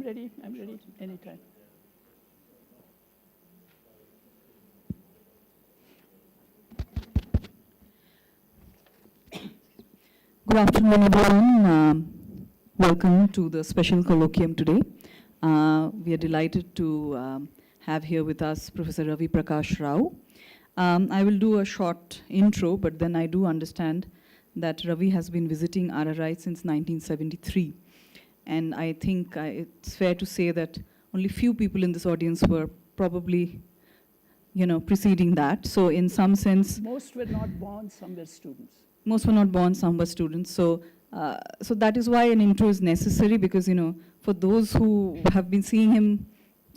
ready. I'm ready anytime. Good afternoon, everyone. Welcome to the special colloquium today. We are delighted to have here with us Professor Ravi Prakash Rao. I will do a short intro, but then I do understand that Ravi has been visiting RRI since 1973. And I think it's fair to say that only few people in this audience were probably, preceding that. So in some sense... Most were not born, some were students. Most were not born, some were students. So that is why an intro is necessary, because, for those who have been seeing him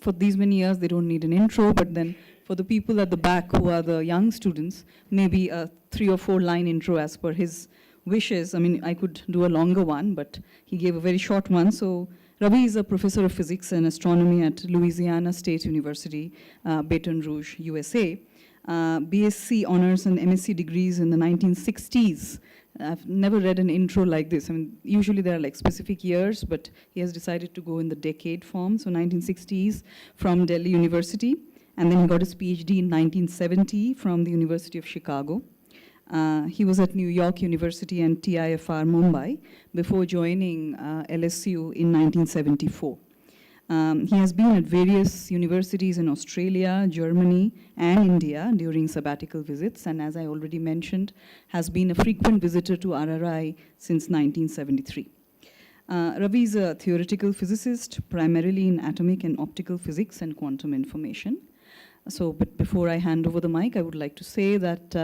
for these many years, they don't need an intro. But then for the people at the back who are the young students, maybe a 3 or 4 line intro as per his wishes. I mean, I could do a longer one, but he gave a very short one. So Ravi is a professor of physics and astronomy at Louisiana State University, Baton Rouge, USA. BSc honors and MSc degrees in the 1960s. I've never read an intro like this. I mean, usually there are like specific years, but he has decided to go in the decade form. So 1960s from Delhi University, and then he got his PhD in 1970 from the University of Chicago. He was at New York University and TIFR Mumbai before joining LSU in 1974. He has been at various universities in Australia, Germany, and India during sabbatical visits, and as I already mentioned, has been a frequent visitor to RRI since 1973. Ravi is a theoretical physicist, primarily in atomic and optical physics and quantum information. So, but before I hand over the mic, I would like to say that,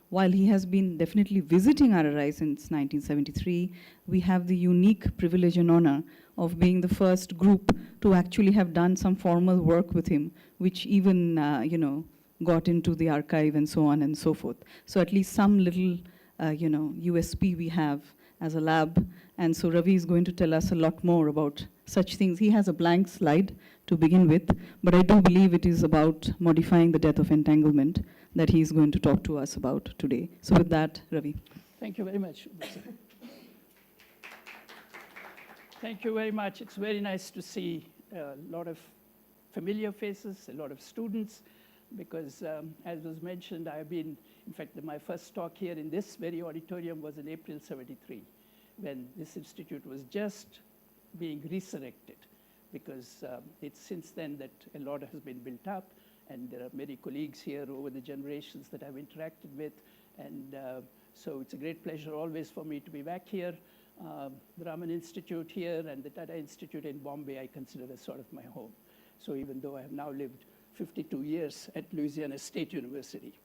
while he has been definitely visiting RRI since 1973, we have the unique privilege and honor of being the first group to actually have done some formal work with him, which even, got into the archive and so on and so forth. So at least some little, USP we have as a lab. And so Ravi is going to tell us a lot more about such things. He has a blank slide to begin with, but I do believe it is about modifying the death of entanglement that he is going to talk to us about today. So with that, Ravi. Thank you very much. Thank you very much. It's very nice to see a lot of familiar faces, a lot of students, because as was mentioned, I have been, in fact, my first talk here in this very auditorium was in April '73, when this institute was just being resurrected, because it's since then that a lot has been built up, and there are many colleagues here over the generations that I've interacted with, and so it's a great pleasure always for me to be back here. The Raman Institute here and the Tata Institute in Bombay I consider as sort of my home. So even though I have now lived 52 years at Louisiana State University.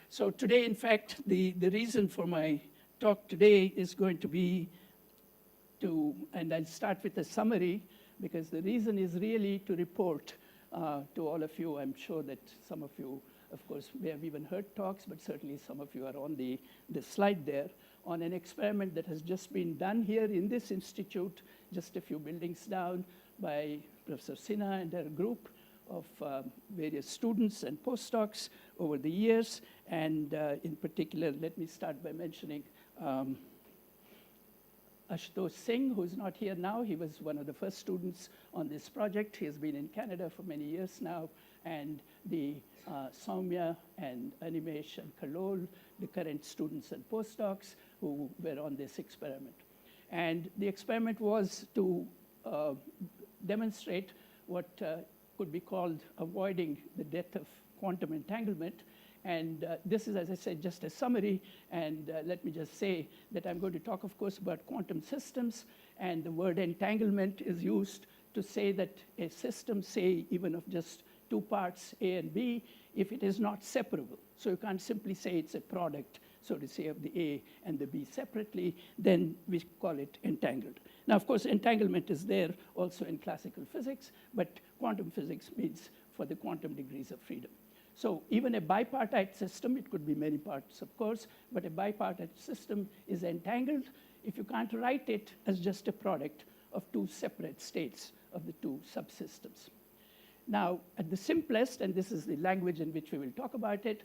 So today, in fact, the reason for my talk today is going to be and I'll start with a summary, because the reason is really to report to all of you. I'm sure that some of you, of course, may have even heard talks, but certainly some of you are on the slide there, on an experiment that has just been done here in this institute, just a few buildings down, by Professor Sinha and her group of various students and postdocs over the years. And in particular, let me start by mentioning Ashutosh Singh, who's not here now. He was one of the first students on this project. He has been in Canada for many years now. And the Soumya and Animesh and Kalol, the current students and postdocs who were on this experiment. And the experiment was to demonstrate what could be called avoiding the death of quantum entanglement. And this is, as I said, just a summary. And let me just say that I'm going to talk, of course, about quantum systems. And the word entanglement is used to say that a system, say, even of just 2 parts, A and B, if it is not separable. So you can't simply say it's a product, so to say, of the A and the B separately, then we call it entangled. Now, of course, entanglement is there also in classical physics, but quantum physics means for the quantum degrees of freedom. So even a bipartite system, it could be many parts, of course, but a bipartite system is entangled if you can't write it as just a product of 2 separate states of the 2 subsystems. Now, at the simplest, and this is the language in which we will talk about it,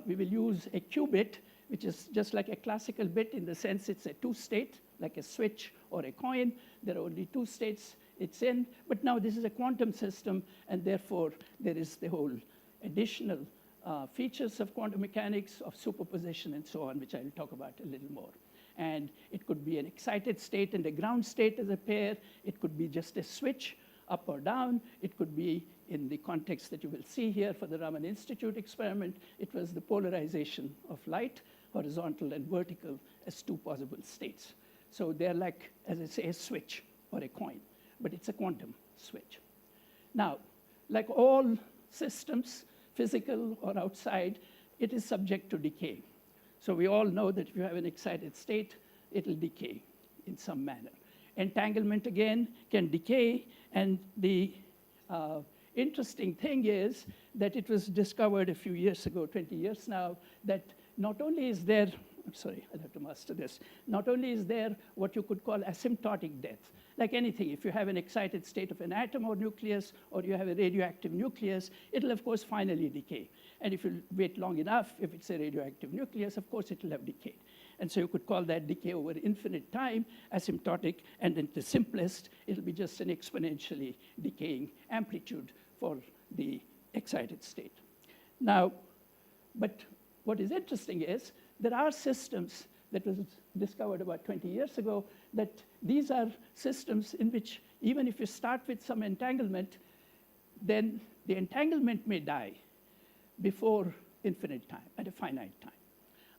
we will use a qubit, which is just like a classical bit in the sense it's a 2-state, like a switch or a coin. There are only 2 states it's in. But now this is a quantum system, and therefore there is the whole additional features of quantum mechanics, of superposition, and so on, which I'll talk about a little more. And it could be an excited state and a ground state as a pair. It could be just a switch, up or down. It could be, in the context that you will see here for the Raman Institute experiment, it was the polarization of light, horizontal and vertical, as two possible states. So they're like, as I say, a switch or a coin, but it's a quantum switch. Now, like all systems, physical or outside, it is subject to decay. So we all know that if you have an excited state, it'll decay in some manner. Entanglement, again, can decay, and the interesting thing is that it was discovered a few years ago, 20 years now, that not only is there, I'm sorry, I'll have to master this, not only is there what you could call asymptotic death. Like anything, if you have an excited state of an atom or nucleus, or you have a radioactive nucleus, it'll of course finally decay. And if you wait long enough, if it's a radioactive nucleus, of course it'll have decayed. And so you could call that decay over infinite time, asymptotic, and at the simplest, it'll be just an exponentially decaying amplitude for the excited state. Now, but what is interesting is there are systems that was discovered about 20 years ago, that these are systems in which even if you start with some entanglement, then the entanglement may die before infinite time, at a finite time.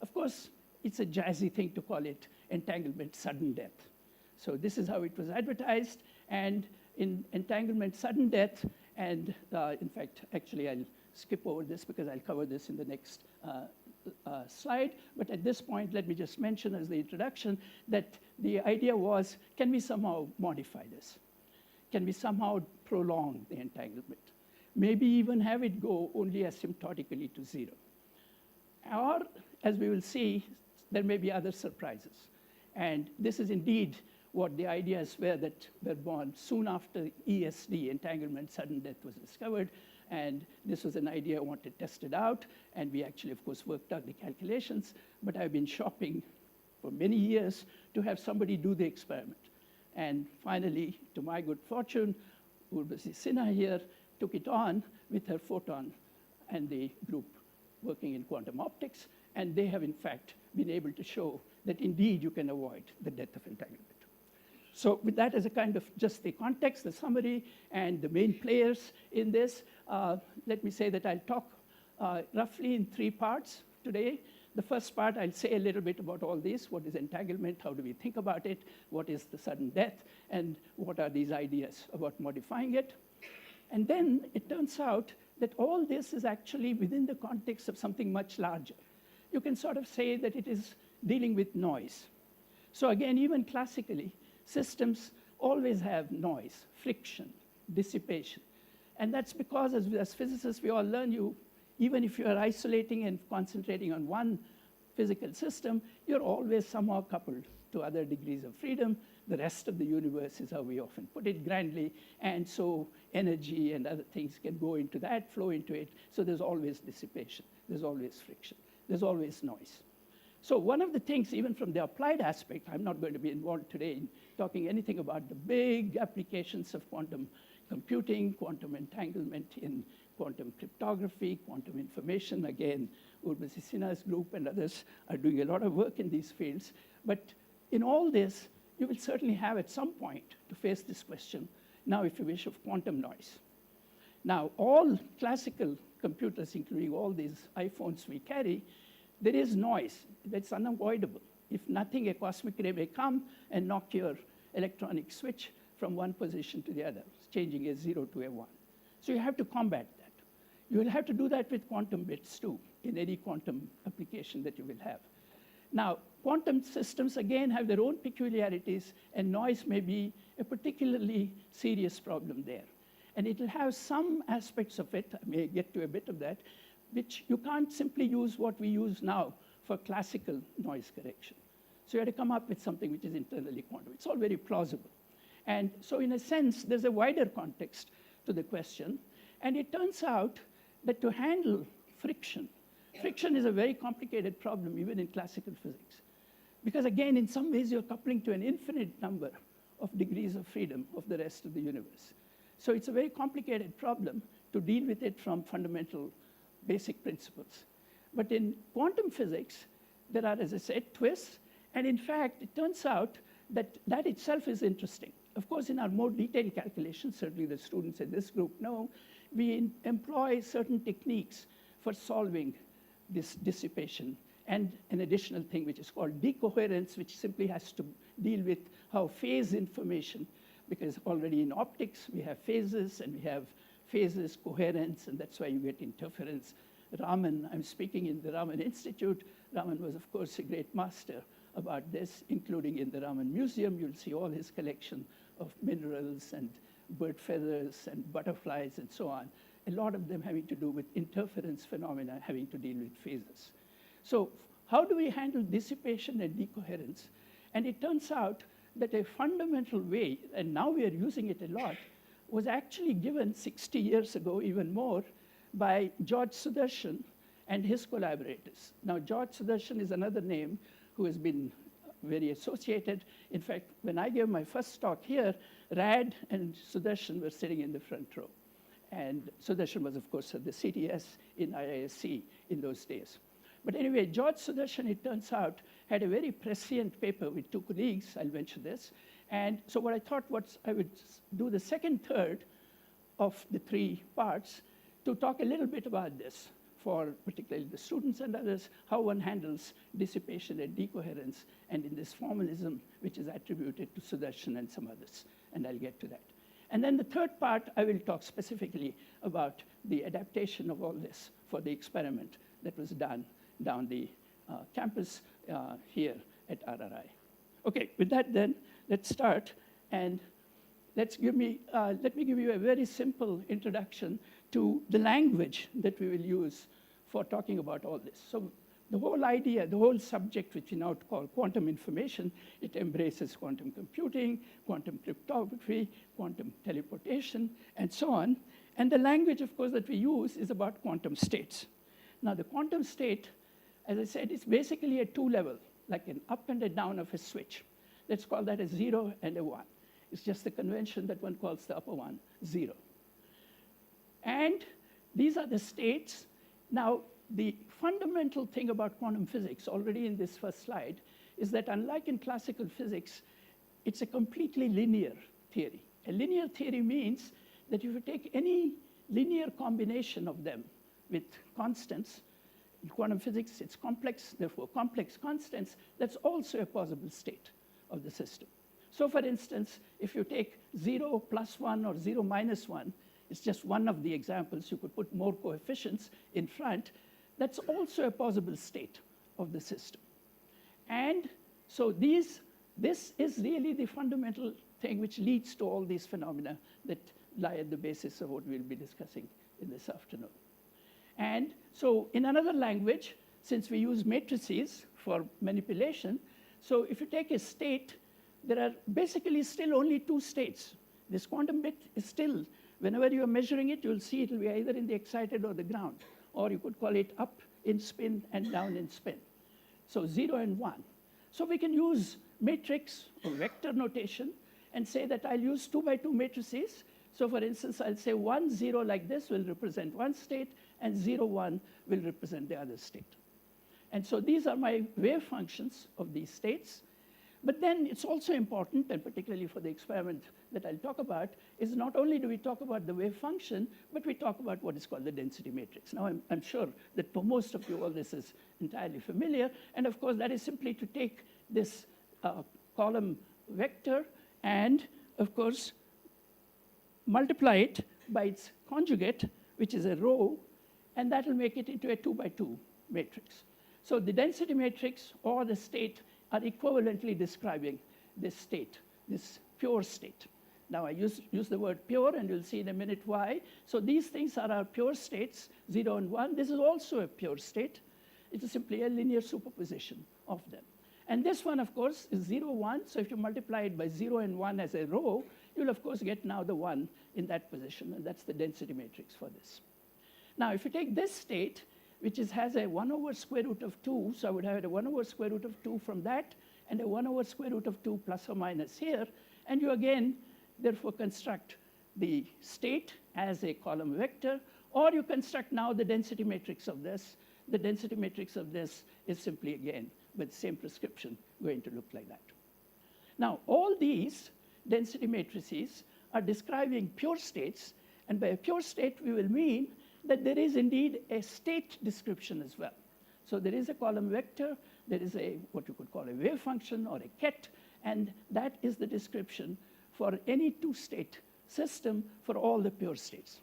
Of course, it's a jazzy thing to call it entanglement sudden death. So this is how it was advertised, and in entanglement sudden death, and in fact, actually I'll skip over this because I'll cover this in the next slide. But at this point, let me just mention as the introduction that the idea was, can we somehow modify this? Can we somehow prolong the entanglement? Maybe even have it go only asymptotically to zero. Or, as we will see, there may be other surprises. And this is indeed what the ideas were that were born soon after ESD, entanglement sudden death, was discovered. And this was an idea I wanted tested out, and we actually, of course, worked out the calculations. But I've been shopping for many years to have somebody do the experiment. And finally, to my good fortune, Urvashi Sinha here took it on with her photon and the group working in quantum optics. And they have, in fact, been able to show that indeed you can avoid the death of entanglement. So with that as a kind of just the context, the summary, and the main players in this, let me say that I'll talk roughly in 3 parts today. The first part, I'll say a little bit about all this. What is entanglement? How do we think about it? What is the sudden death? And what are these ideas about modifying it? And then it turns out that all this is actually within the context of something much larger. You can sort of say that it is dealing with noise. So again, even classically, systems always have noise, friction, dissipation. And that's because, as physicists, we all learn, even if you are isolating and concentrating on one physical system, you're always somehow coupled to other degrees of freedom. The rest of the universe is how we often put it grandly. And so energy and other things can go into that, flow into it. So there's always dissipation. There's always friction. There's always noise. So one of the things, even from the applied aspect, I'm not going to be involved today in talking anything about the big applications of quantum computing, quantum entanglement in quantum cryptography, quantum information. Again, Urvashi Sinha's group and others are doing a lot of work in these fields. But in all this, you will certainly have at some point to face this question, now if you wish, of quantum noise. Now, all classical computers, including all these iPhones we carry, there is noise that's unavoidable. If nothing, a cosmic ray may come and knock your electronic switch from one position to the other, changing a 0 to a 1. So you have to combat that. You will have to do that with quantum bits too, in any quantum application that you will have. Now, quantum systems, again, have their own peculiarities, and noise may be a particularly serious problem there. And it will have some aspects of it, I may get to a bit of that, which you can't simply use what we use now for classical noise correction. So you have to come up with something which is internally quantum. It's all very plausible. And so in a sense, there's a wider context to the question. And it turns out that to handle friction is a very complicated problem, even in classical physics. Because again, in some ways, you're coupling to an infinite number of degrees of freedom of the rest of the universe. So it's a very complicated problem to deal with it from fundamental basic principles. But in quantum physics, there are, as I said, twists. And in fact, it turns out that that itself is interesting. Of course, in our more detailed calculations, certainly the students in this group know, we employ certain techniques for solving this dissipation, and an additional thing which is called decoherence, which simply has to deal with how phase information, because already in optics we have phases, and we have phases, coherence, and that's why you get interference. Raman, I'm speaking in the Raman Institute. Raman was, of course, a great master about this, including in the Raman Museum. You'll see all his collection of minerals and bird feathers and butterflies and so on, a lot of them having to do with interference phenomena having to deal with phases. So how do we handle dissipation and decoherence? And it turns out that a fundamental way, and now we are using it a lot, was actually given 60 years ago, even more, by George Sudarshan and his collaborators. Now, George Sudarshan is another name who has been very associated. In fact, when I gave my first talk here, Rad and Sudarshan were sitting in the front row. And Sudarshan was, of course, at the CTS in IISc in those days. But anyway, George Sudarshan, it turns out, had a very prescient paper with two colleagues. I'll mention this. And so what I thought was I would do the second third of the three parts to talk a little bit about this for particularly the students and others, how one handles dissipation and decoherence, and in this formalism, which is attributed to Sudarshan and some others. And I'll get to that. And then the third part, I will talk specifically about the adaptation of all this for the experiment that was done down the campus here at RRI. Okay, with that then, let's start. And let me give you a very simple introduction to the language that we will use for talking about all this. So the whole idea, the whole subject, which we now call quantum information, it embraces quantum computing, quantum cryptography, quantum teleportation, and so on. And the language, of course, that we use is about quantum states. Now, the quantum state, as I said, is basically a two-level, like an up and a down of a switch. Let's call that a 0 and a 1. It's just the convention that one calls the upper one 0. And these are the states. Now, the fundamental thing about quantum physics, already in this first slide, is that unlike in classical physics, it's a completely linear theory. A linear theory means that if you take any linear combination of them with constants, in quantum physics, it's complex, therefore complex constants, that's also a possible state of the system. So for instance, if you take 0 plus 1 or 0 minus 1, it's just one of the examples. You could put more coefficients in front. That's also a possible state of the system. And so this is really the fundamental thing which leads to all these phenomena that lie at the basis of what we'll be discussing in this afternoon. And so in another language, since we use matrices for manipulation, so if you take a state, there are basically still only two states. This quantum bit is still, whenever you are measuring it, you'll see it will be either in the excited or the ground, or you could call it up in spin and down in spin. So 0 and 1. So we can use matrix or vector notation and say that I'll use 2 by 2 matrices. So for instance, I'll say 1, 0 like this will represent one state, and 0, 1 will represent the other state. And so these are my wave functions of these states. But then it's also important, and particularly for the experiment that I'll talk about, is not only do we talk about the wave function, but we talk about what is called the density matrix. Now, I'm sure that for most of you, all this is entirely familiar. And of course, that is simply to take this column vector and, of course, multiply it by its conjugate, which is a row, and that will make it into a 2 by 2 matrix. So the density matrix or the state are equivalently describing this state, this pure state. Now, I use the word pure, and you'll see in a minute why. So these things are our pure states, 0 and 1. This is also a pure state. It is simply a linear superposition of them. And this one, of course, is 0, 1. So if you multiply it by 0 and 1 as a row, you'll, of course, get now the 1 in that position, and that's the density matrix for this. Now, if you take this state, which has a 1 over square root of 2, so I would have a 1 over square root of 2 from that, and a 1 over square root of 2 plus or minus here, And you again, therefore, construct the state as a column vector, or you construct now the density matrix of this. The density matrix of this is simply, again, with same prescription, going to look like that. Now, all these density matrices are describing pure states, and by a pure state, we will mean that there is indeed a state description as well. So there is a column vector, there is a what you could call a wave function or a ket, and that is the description for any two-state system for all the pure states.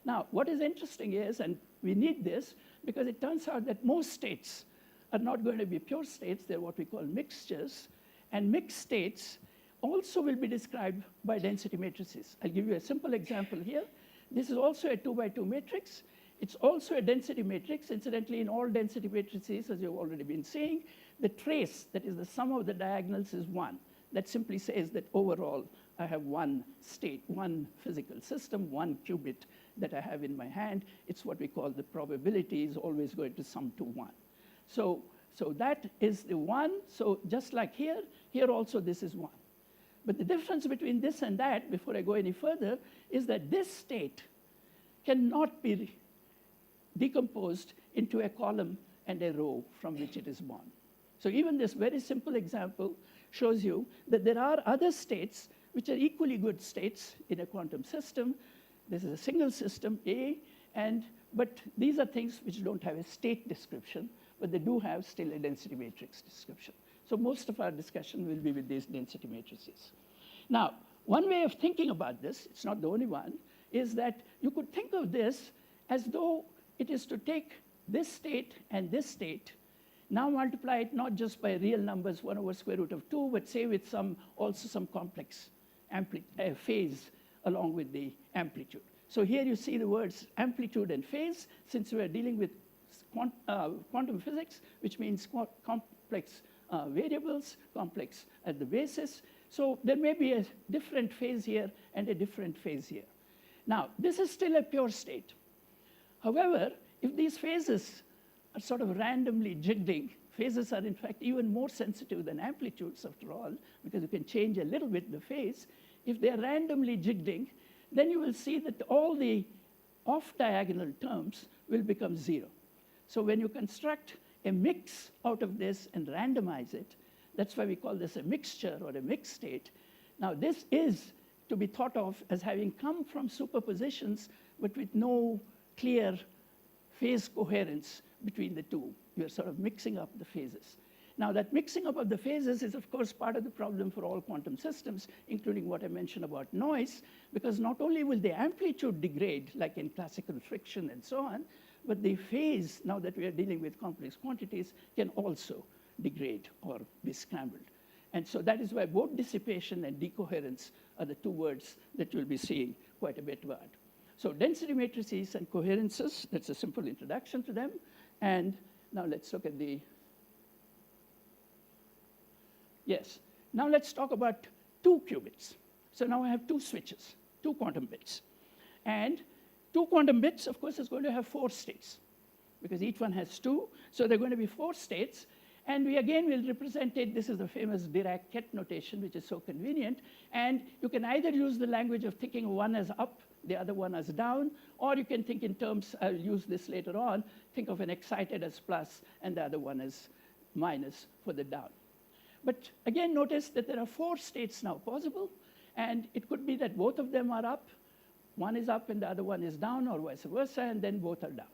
Now, what is interesting is, and we need this, because it turns out that most states are not going to be pure states, they're what we call mixtures, and mixed states also will be described by density matrices. I'll give you a simple example here. This is also a 2x2 matrix. It's also a density matrix. Incidentally, in all density matrices, as you've already been seeing, the trace, that is the sum of the diagonals, is 1. That simply says that overall, I have one state, one physical system, one qubit that I have in my hand. It's what we call the probability is always going to sum to 1. So that is the 1. So just like here also this is 1. But the difference between this and that, before I go any further, is that this state cannot be decomposed into a column and a row from which it is born. So even this very simple example shows you that there are other states which are equally good states in a quantum system. This is a single system, A, but these are things which don't have a state description, but they do have still a density matrix description. So most of our discussion will be with these density matrices. Now, one way of thinking about this, it's not the only one, is that you could think of this as though it is to take this state and this state, now multiply it not just by real numbers, 1 over square root of 2, but say with also some complex phase along with the amplitude. So here you see the words amplitude and phase, since we are dealing with quantum physics, which means complex variables, complex at the basis. So there may be a different phase here and a different phase here. Now, this is still a pure state. However, if these phases are sort of randomly jiggling, phases are in fact even more sensitive than amplitudes after all, because you can change a little bit the phase. If they are randomly jiggling, then you will see that all the off-diagonal terms will become 0. So when you construct a mix out of this and randomize it, that's why we call this a mixture or a mixed state. Now, this is to be thought of as having come from superpositions, but with no clear phase coherence between the two. You're sort of mixing up the phases. Now, that mixing up of the phases is, of course, part of the problem for all quantum systems, including what I mentioned about noise, because not only will the amplitude degrade, like in classical friction and so on, but the phase, now that we are dealing with complex quantities, can also degrade or be scrambled. And so that is why both dissipation and decoherence are the two words that you'll be seeing quite a bit about. So density matrices and coherences, that's a simple introduction to them. And now let's look at the, yes. Now let's talk about 2 qubits. So now I have 2 switches, 2 quantum bits. And 2 quantum bits, of course, is going to have 4 states, because each one has 2. So there are going to be 4 states. And we again will represent it. This is the famous Dirac-Ket notation, which is so convenient. And you can either use the language of thinking one as up, the other one as down, or you can think in terms, I'll use this later on, think of an excited as plus and the other one as minus for the down. But again, notice that there are 4 states now possible, and it could be that both of them are up, one is up and the other one is down, or vice versa, and then both are down.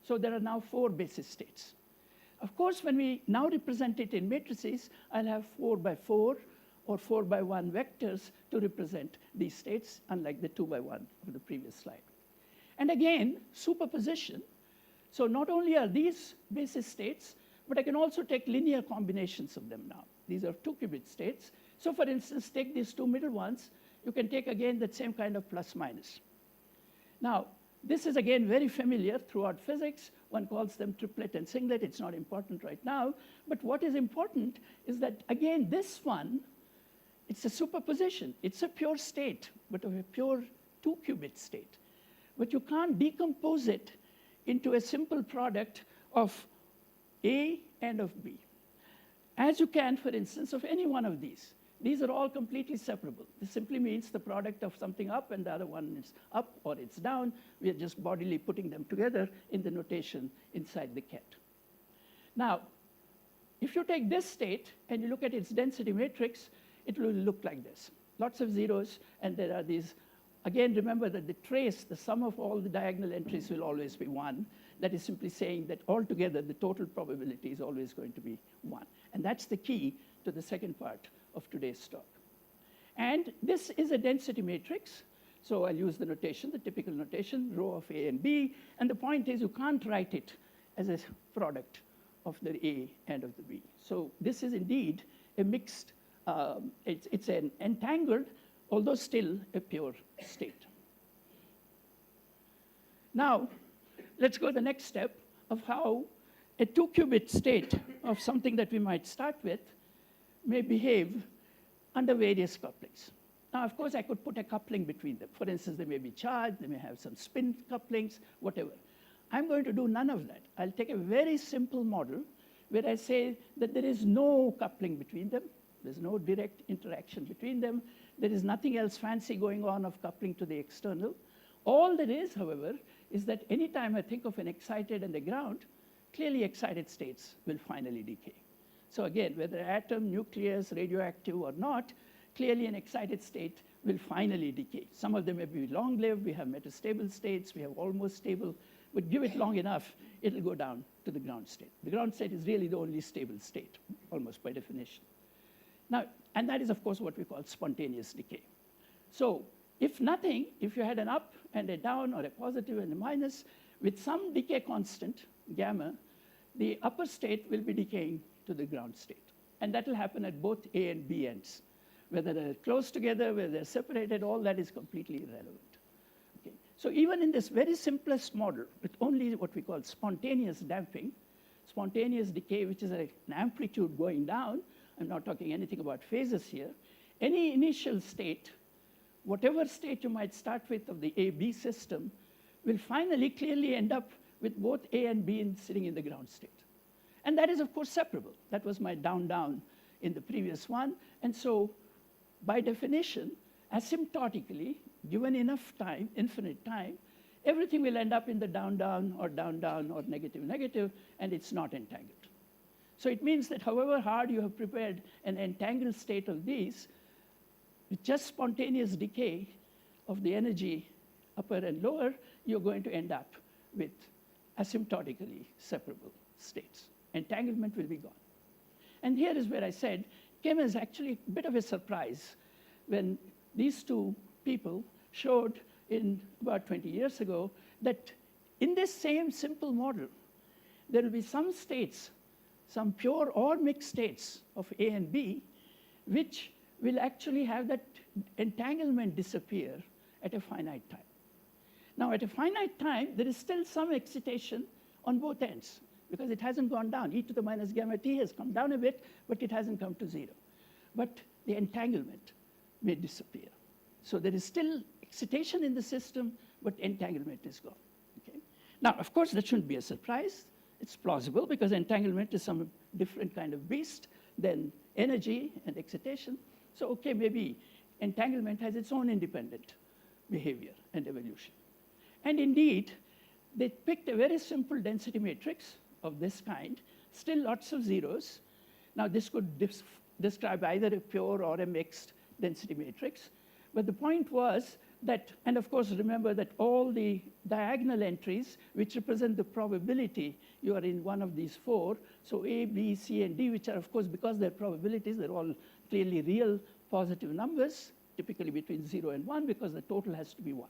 So there are now 4 basis states. Of course, when we now represent it in matrices, I'll have 4 by 4 or 4 by 1 vectors to represent these states, unlike the 2 by 1 of the previous slide. And again, superposition. So not only are these basis states, but I can also take linear combinations of them now. These are 2 qubit states. So for instance, take these 2 middle ones. You can take again that same kind of plus minus. Now, this is again very familiar throughout physics. One calls them triplet and singlet. It's not important right now. But what is important is that, again, this one, it's a superposition. It's a pure state, but of a pure 2 qubit state. But you can't decompose it into a simple product of A and of B, as you can, for instance, of any one of these. These are all completely separable. This simply means the product of something up and the other one is up or it's down. We are just bodily putting them together in the notation inside the ket. Now, if you take this state and you look at its density matrix, it will look like this. Lots of zeros, and there are these. Again, remember that the trace, the sum of all the diagonal entries will always be 1. That is simply saying that altogether, the total probability is always going to be 1. And that's the key to the second part of today's talk. And this is a density matrix. So I'll use the notation, the typical notation, rho of A and B. And the point is you can't write it as a product of the A and of the B. So this is indeed a mixed, it's an entangled, although still a pure state. Now, let's go to the next step of how a 2-qubit state of something that we might start with may behave under various couplings. Now, of course, I could put a coupling between them. For instance, they may be charged, they may have some spin couplings, whatever. I'm going to do none of that. I'll take a very simple model where I say that there is no coupling between them. There's no direct interaction between them. There is nothing else fancy going on of coupling to the external. All there is, however, is that anytime I think of an excited and a ground, clearly excited states will finally decay. So again, whether atom, nucleus, radioactive or not, clearly an excited state will finally decay. Some of them may be long-lived. We have metastable states. We have almost stable. But give it long enough, it'll go down to the ground state. The ground state is really the only stable state, almost by definition. Now, and that is, of course, what we call spontaneous decay. So if nothing, if you had an up and a down or a positive and a minus, with some decay constant, gamma, the upper state will be decaying to the ground state. And that will happen at both A and B ends. Whether they're close together, whether they're separated, all that is completely irrelevant. Okay. So even in this very simplest model, with only what we call spontaneous damping, spontaneous decay, which is an amplitude going down, I'm not talking anything about phases here, any initial state, whatever state you might start with of the A-B system, will finally clearly end up with both A and B sitting in the ground state. And that is, of course, separable. That was my down-down in the previous one. And so, by definition, asymptotically, given enough time, infinite time, everything will end up in the down-down or down-down or negative-negative, and it's not entangled. So it means that however hard you have prepared an entangled state of these, with just spontaneous decay of the energy upper and lower, you're going to end up with asymptotically separable states. Entanglement will be gone. And here is where I said, came as actually a bit of a surprise when these two people showed in about 20 years ago that in this same simple model, there will be some states, some pure or mixed states of A and B, which will actually have that entanglement disappear at a finite time. Now, at a finite time, there is still some excitation on both ends, because it hasn't gone down. E to the minus gamma t has come down a bit, but it hasn't come to 0. But the entanglement may disappear. So there is still excitation in the system, but entanglement is gone. Okay? Now, of course, that shouldn't be a surprise. It's plausible, because entanglement is some different kind of beast than energy and excitation. So, okay, maybe entanglement has its own independent behavior and evolution. And indeed, they picked a very simple density matrix of this kind, still lots of zeros. Now, this could describe either a pure or a mixed density matrix. But the point was that, and of course, remember that all the diagonal entries, which represent the probability you are in one of these 4, so A, B, C, and D, which are, of course, because they're probabilities, they're all clearly real positive numbers, typically between 0 and 1, because the total has to be 1.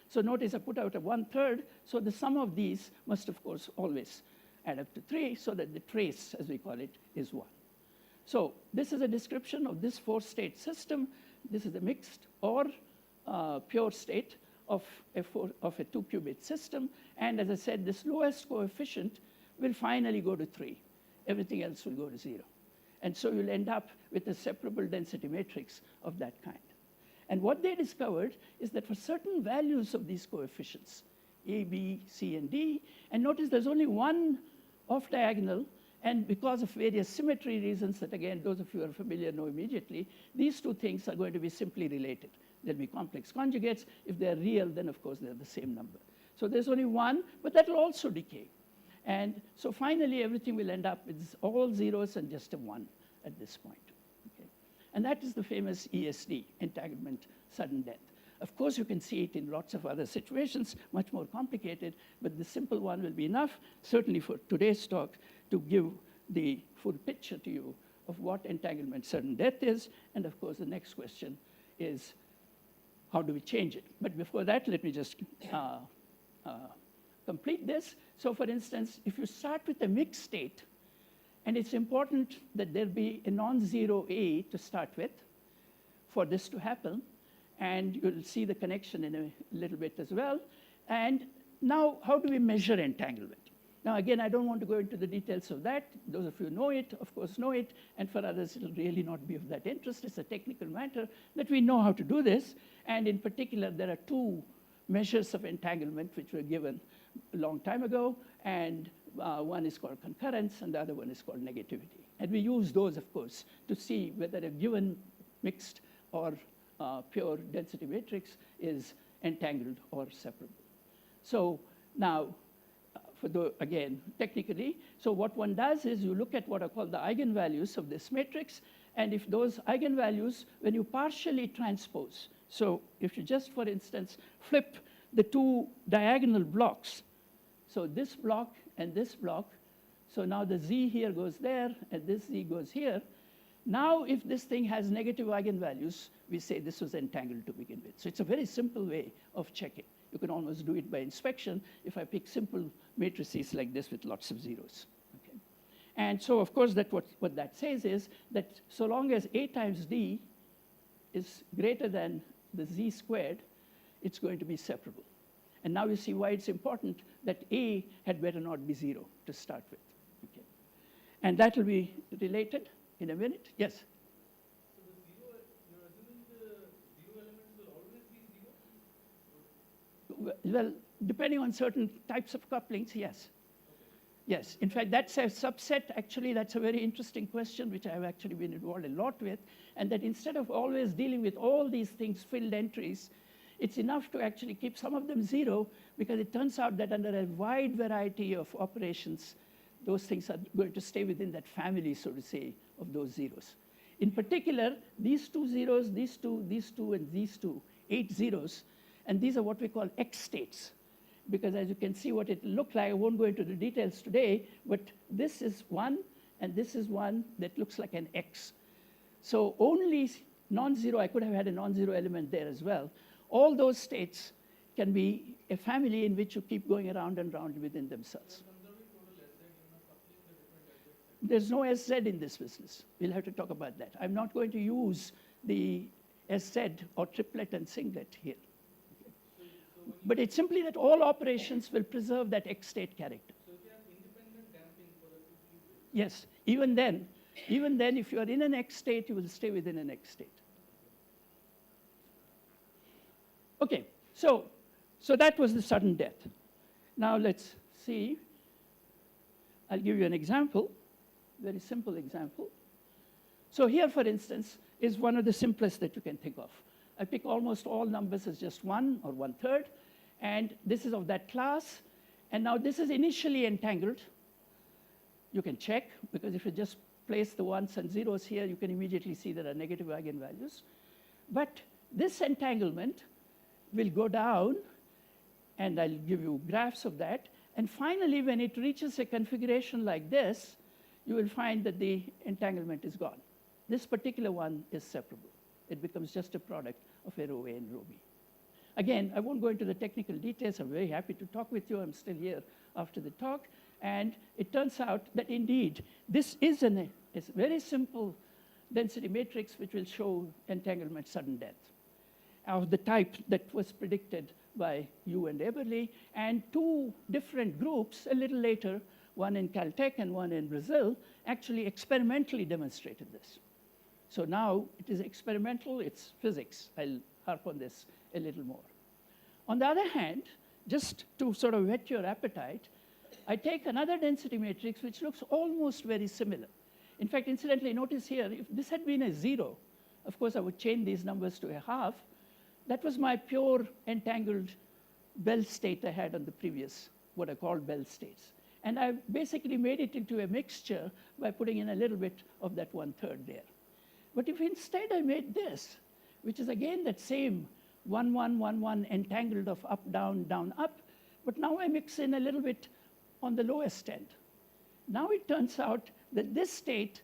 So notice I put out a 1/3, so the sum of these must, of course, always add up to 3, so that the trace, as we call it, is 1. So this is a description of this 4-state system. This is a mixed or pure state of a 2-qubit system. And as I said, this lowest coefficient will finally go to 3. Everything else will go to 0. And so you'll end up with a separable density matrix of that kind. And what they discovered is that for certain values of these coefficients, A, B, C, and D, and notice there's only one off-diagonal And because of various symmetry reasons that, again, those of you who are familiar know immediately, these two things are going to be simply related. There'll be complex conjugates. If they're real, then, of course, they're the same number. So there's only one, but that will also decay. And so finally, everything will end up with all zeros and just a 1 at this point. Okay? And that is the famous ESD, entanglement, sudden death. Of course, you can see it in lots of other situations, much more complicated, but the simple one will be enough, certainly for today's talk, to give the full picture to you of what entanglement sudden death is. And of course, the next question is, how do we change it? But before that, let me just complete this. So for instance, if you start with a mixed state, and it's important that there be a non-zero A to start with for this to happen, and you'll see the connection in a little bit as well. And now, how do we measure entanglement? Now, again, I don't want to go into the details of that. Those of you who know it, of course, know it. And for others, it'll really not be of that interest. It's a technical matter that we know how to do this. And in particular, there are two measures of entanglement which were given a long time ago. And one is called concurrence, and the other one is called negativity. And we use those, of course, to see whether a given mixed or pure density matrix is entangled or separable. So now, again, technically, so what one does is you look at what are called the eigenvalues of this matrix, and if those eigenvalues, when you partially transpose, so if you just, for instance, flip the two diagonal blocks, so this block and this block, so now the z here goes there, and this z goes here. Now, if this thing has negative eigenvalues, we say this was entangled to begin with. So it's a very simple way of checking. You can almost do it by inspection if I pick simple matrices like this with lots of zeros. Okay? And so, of course, what that says is that so long as A times D is greater than the z squared, it's going to be separable. And now you see why it's important that A had better not be 0 to start with. Okay? And that will be related in a minute. Yes? So the zero, you're assuming the zero elements will always be zero? Well, depending on certain types of couplings, yes. Okay. Yes. In fact, that's a subset. Actually, that's a very interesting question, which I've actually been involved a lot with. And that instead of always dealing with all these things, filled entries, it's enough to actually keep some of them 0, because it turns out that under a wide variety of operations, those things are going to stay within that family, so to say, of those zeros. In particular, these two zeros, these two, and these two, 8 zeros, and these are what we call X states. Because as you can see what it looked like, I won't go into the details today, but this is 1, and this is 1 that looks like an X. So only non-zero, I could have had a non-zero element there as well. All those states can be a family in which you keep going around and around within themselves. There's no SZ in this business. We'll have to talk about that. I'm not going to use the SZ or triplet and singlet here. Okay. But it's simply that all operations will preserve that X state character. So if you have independent damping for the two qubits? Yes, even then, if you are in an X state, you will stay within an X state. Okay, so that was the sudden death. Now let's see. I'll give you an example. Very simple example. So here, for instance, is one of the simplest that you can think of. I pick almost all numbers as just 1 or 1/3, and this is of that class. And now this is initially entangled. You can check, because if you just place the 1s and 0s here, you can immediately see there are negative eigenvalues. But this entanglement will go down, and I'll give you graphs of that. And finally, when it reaches a configuration like this, you will find that the entanglement is gone. This particular one is separable. It becomes just a product of a rho A and rho B. Again, I won't go into the technical details. I'm very happy to talk with you. I'm still here after the talk. And it turns out that indeed, this is a very simple density matrix which will show entanglement sudden death of the type that was predicted by Yu and Eberle. And two different groups a little later, one in Caltech and one in Brazil, actually experimentally demonstrated this. So now it is experimental, it's physics. I'll harp on this a little more. On the other hand, just to sort of whet your appetite, I take another density matrix which looks almost very similar. In fact, incidentally, notice here, if this had been a 0, of course, I would change these numbers to a half. That was my pure entangled Bell state I had on the previous, what I call Bell states. And I basically made it into a mixture by putting in a little bit of that 1/3 there. But if instead I made this, which is again that same 1, 1, 1, 1 entangled of up, down, up, but now I mix in a little bit on the lowest end. Now it turns out that this state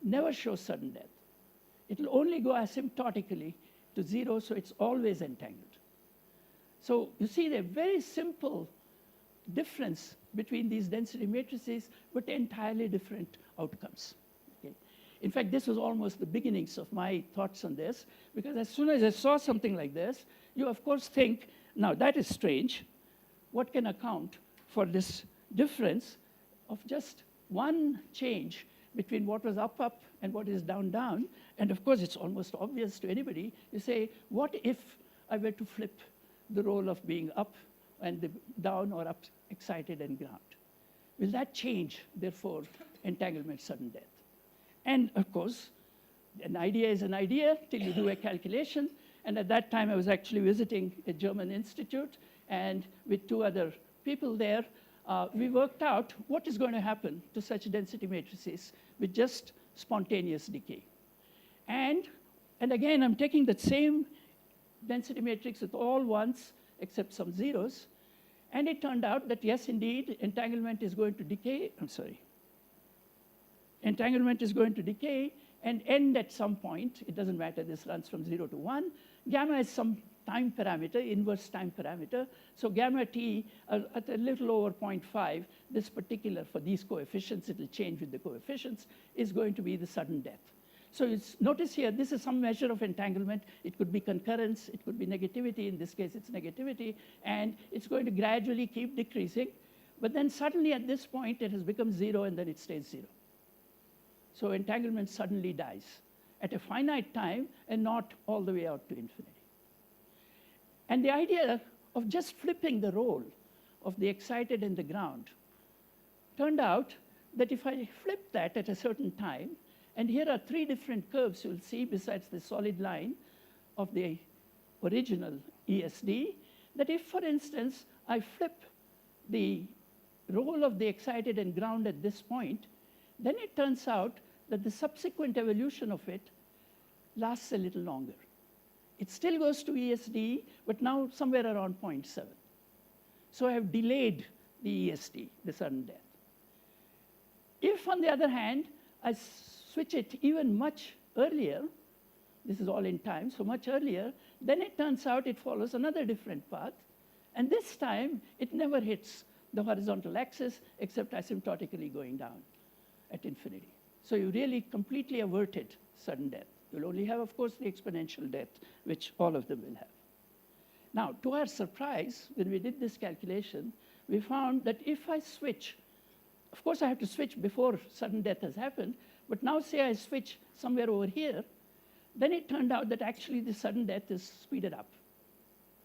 never shows sudden death. It will only go asymptotically to 0, so it's always entangled. So you see the very simple difference between these density matrices, but entirely different outcomes. Okay? In fact, this was almost the beginnings of my thoughts on this, because as soon as I saw something like this, you of course think, now that is strange. What can account for this difference of just one change between what was up, up, and what is down, down? And of course, it's almost obvious to anybody. You say, what if I were to flip the role of being up and the down or up excited and ground? Will that change, therefore, entanglement sudden death? And of course, an idea is an idea till you do a calculation. And at that time, I was actually visiting a German institute, and with 2 other people there, we worked out what is going to happen to such density matrices with just spontaneous decay. And again, I'm taking that same density matrix with all ones except some zeros. And it turned out that, yes, indeed, entanglement is going to decay. Entanglement is going to decay and end at some point. It doesn't matter. This runs from 0 to 1. Gamma is some time parameter, inverse time parameter. So gamma t at a little over 0.5, this particular, for these coefficients, it will change with the coefficients, is going to be the sudden death. So notice here, this is some measure of entanglement. It could be concurrence. It could be negativity. In this case, it's negativity. And it's going to gradually keep decreasing. But then suddenly at this point, it has become 0, and then it stays 0. So entanglement suddenly dies at a finite time and not all the way out to infinity. And the idea of just flipping the role of the excited and the ground turned out that if I flip that at a certain time, and here are 3 different curves you'll see besides the solid line of the original ESD, that if, for instance, I flip the role of the excited and ground at this point, then it turns out that the subsequent evolution of it lasts a little longer. It still goes to ESD, but now somewhere around 0.7. So I have delayed the ESD, the sudden death. If, on the other hand, I switch it even much earlier, this is all in time, so much earlier, then it turns out it follows another different path. And this time, it never hits the horizontal axis, except asymptotically going down at infinity. So you really completely averted sudden death. You'll only have, of course, the exponential death, which all of them will have. Now, to our surprise, when we did this calculation, we found that if I switch, of course, I have to switch before sudden death has happened, but now say I switch somewhere over here, then it turned out that actually the sudden death is speeded up.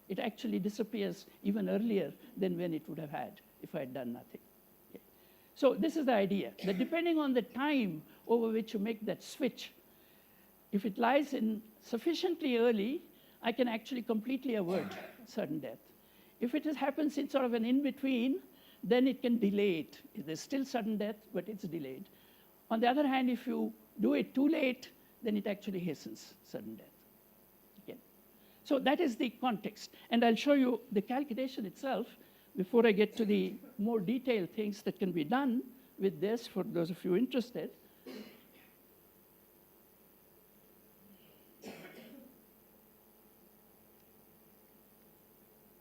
It actually disappears even earlier than when it would have had if I had done nothing. Okay. So this is the idea, that depending on the time over which you make that switch, if it lies in sufficiently early, I can actually completely avert sudden death. If it happens in sort of an in-between, then it can delay it. There's still sudden death, but it's delayed. On the other hand, if you do it too late, then it actually hastens sudden death. Okay. So that is the context. And I'll show you the calculation itself before I get to the more detailed things that can be done with this for those of you interested.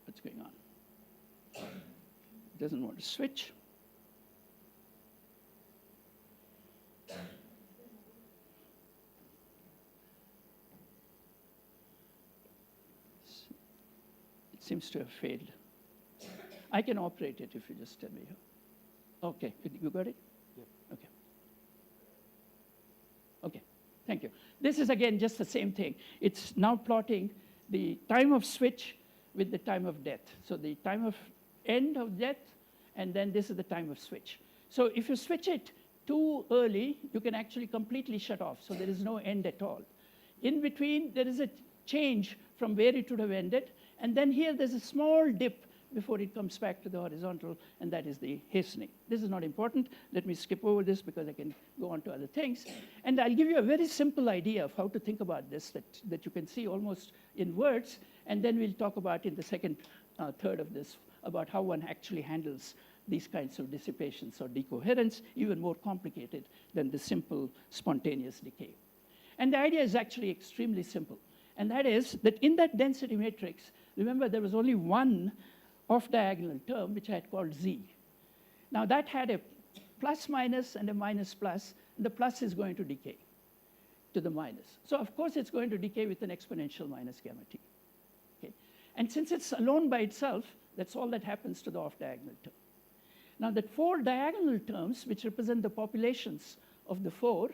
What's going on? It doesn't want to switch. It seems to have failed. I can operate it if you just tell me. Okay, you got it? Yep. Okay. Okay, thank you. This is, again, just the same thing. It's now plotting the time of switch with the time of death. So the time of end of death and then this is the time of switch. So if you switch it too early, you can actually completely shut off, so there is no end at all. In between, there is a change from where it would have ended, and then here there's a small dip before it comes back to the horizontal, and that is the hastening. This is not important. Let me skip over this because I can go on to other things. And I'll give you a very simple idea of how to think about this that you can see almost in words, and then we'll talk about in the second third of this about how one actually handles these kinds of dissipations or decoherence, even more complicated than the simple spontaneous decay. And the idea is actually extremely simple, and that is that in that density matrix, remember there was only one off-diagonal term, which I had called Z. Now that had a plus minus and a minus plus, and the plus is going to decay to the minus. So of course it's going to decay with an exponential minus gamma t. Okay? And since it's alone by itself, that's all that happens to the off-diagonal term. Now the 4 diagonal terms, which represent the populations of the 4,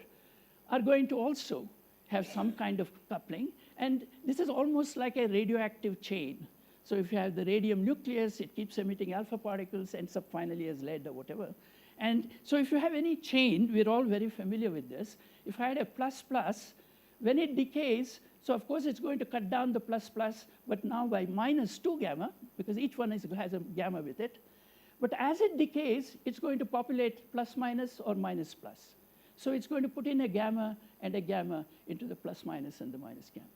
are going to also have some kind of coupling, and this is almost like a radioactive chain. So if you have the radium nucleus, it keeps emitting alpha particles, ends up finally as lead or whatever. And so if you have any chain, we're all very familiar with this. If I had a plus-plus, when it decays, so of course it's going to cut down the plus-plus, but now by minus 2 gamma, because each one has a gamma with it. But as it decays, it's going to populate plus-minus or minus-plus. So it's going to put in a gamma and a gamma into the plus-minus and the minus gamma.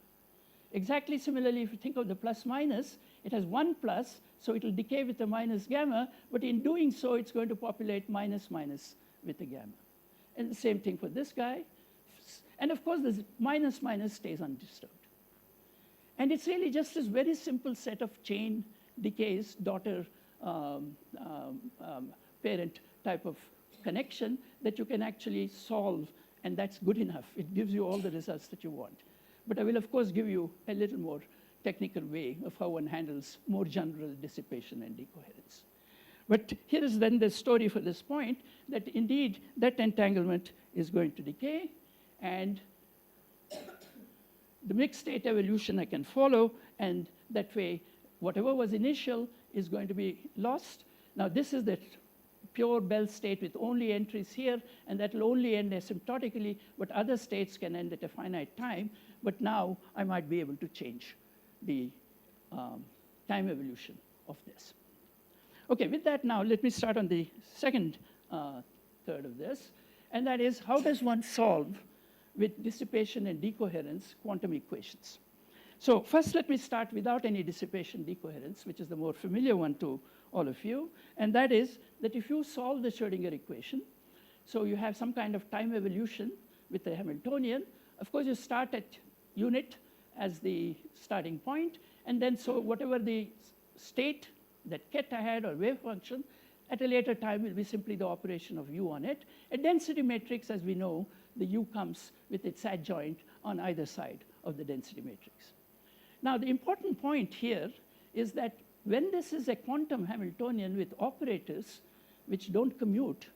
Exactly similarly, if you think of the plus-minus, it has 1 plus, so it will decay with a minus gamma, but in doing so, it's going to populate minus-minus with a gamma. And the same thing for this guy. And of course, this minus-minus stays undisturbed. And it's really just this very simple set of chain decays, daughter, parent type of connection that you can actually solve, and that's good enough. It gives you all the results that you want. But I will, of course, give you a little more technical way of how one handles more general dissipation and decoherence. But here is then the story for this point, that indeed that entanglement is going to decay, and the mixed state evolution I can follow, and that way whatever was initial is going to be lost. Now this is the pure Bell state with only entries here, and that will only end asymptotically, but other states can end at a finite time. But now I might be able to change the time evolution of this. Okay, with that now, let me start on the second third of this, and that is how does one solve with dissipation and decoherence quantum equations? So first, let me start without any dissipation decoherence, which is the more familiar one to all of you, and that is that if you solve the Schrodinger equation, so you have some kind of time evolution with the Hamiltonian, of course you start at unit as the starting point, and then so whatever the state that ket I had or wave function, at a later time will be simply the operation of u on it. A density matrix, as we know, the u comes with its adjoint on either side of the density matrix. Now the important point here is that when this is a quantum Hamiltonian with operators which don't commute,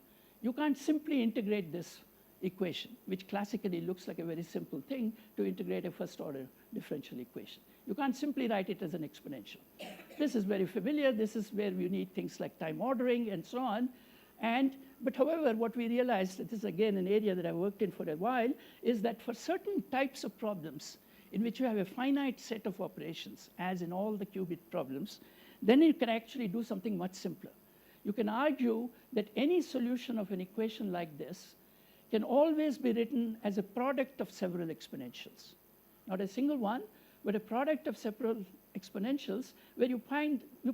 you can't simply integrate this equation, which classically looks like a very simple thing to integrate a first order differential equation. You can't simply write it as an exponential. This is very familiar. This is where you need things like time ordering and so on. But however, what we realized, that this is again an area that I worked in for a while, is that for certain types of problems in which you have a finite set of operations, as in all the qubit problems, then you can actually do something much simpler. You can argue that any solution of an equation like this can always be written as a product of several exponentials. Not a single one, but a product of several exponentials where you